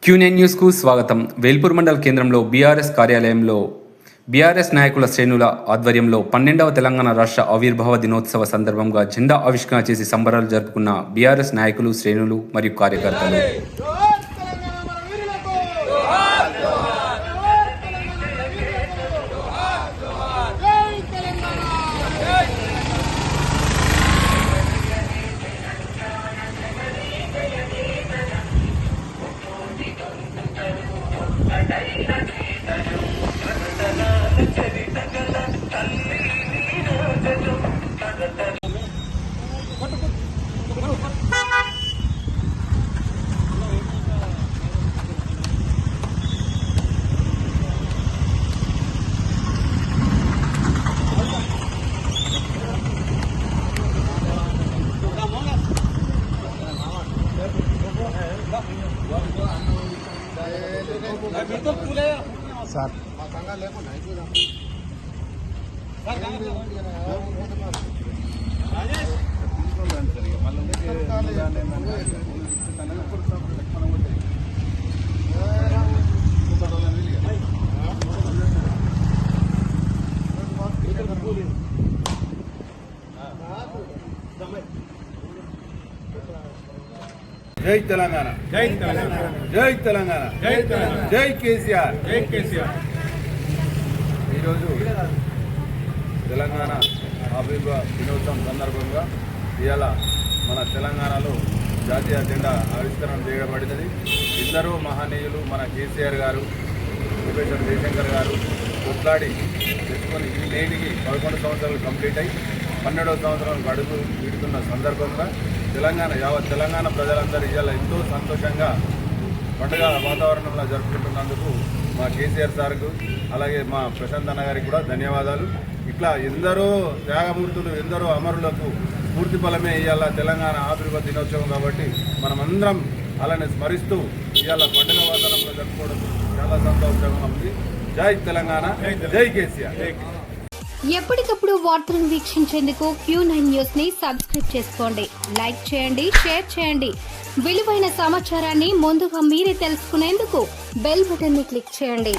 Q9 news కు స్వాగతం. వేల్పూర్ మండల కేంద్రంలో బీఆర్ఎస్ కార్యాలయంలో బీఆర్ఎస్ నాయకుల శ్రేణుల ఆధ్వర్యంలో 12వ తెలంగాణ రాష్ట్ర ఆవిర్భావ దినోత్సవ సందర్భంగా జెండా ఆవిష్కరణ చేసి సంబరాలు జరుపుకున్న బీఆర్ఎస్ నాయకులు, శ్రేణులు మరియు కార్యకర్తలు. సార్ జై తెలంగాణ, జై తెలంగాణ, జై తెలంగాణ, జై తెలంగాణ, జై కేసీఆర్, జై కేసీఆర్. ఈరోజు తెలంగాణ ఆవిర్భావ దినోత్సవం సందర్భంగా ఇవాళ మన తెలంగాణలో జాతీయ జెండా ఆవిష్కరణ చేయబడినది. ఇద్దరు మహనీయులు మన కేసీఆర్ గారు, ప్రొఫెసర్ జయశంకర్ గారు కొట్లాడి తెచ్చుకొని ఈ నేటికి 11 సంవత్సరాలు కంప్లీట్ అయ్యి 12వ సంవత్సరాలకు అడుగు వీడుతున్న సందర్భంగా యావత్ తెలంగాణ ప్రజలందరూ ఇవాళ ఎంతో సంతోషంగా పండుగ వాతావరణంలో జరుపుకుంటున్నందుకు మా కేసీఆర్ సార్కు, అలాగే మా ప్రశాంత్ అన్న గారికి కూడా ధన్యవాదాలు. ఇట్లా ఎందరో త్యాగమూర్తులు, ఎందరో అమరులకు స్ఫూర్తి ఫలమే ఇవాళ తెలంగాణ ఆవిర్భావ దినోత్సవం. కాబట్టి మనమందరం అలానే స్మరిస్తూ ఇవాళ పండుగ వాతావరణంలో జరుపుకోవడం చాలా సంతోషంగా ఉంది. జై తెలంగాణ, జై కేసీఆర్. ఎప్పటికప్పుడు వార్తలను వీక్షించేందుకు Q9 న్యూస్ ని సబ్స్క్రైబ్ చేసుకోండి, లైక్ చేయండి, షేర్ చేయండి. విలువైన సమాచారాన్ని ముందుగా మీరే తెలుసుకునేందుకు బెల్ బటన్ ని క్లిక్ చేయండి.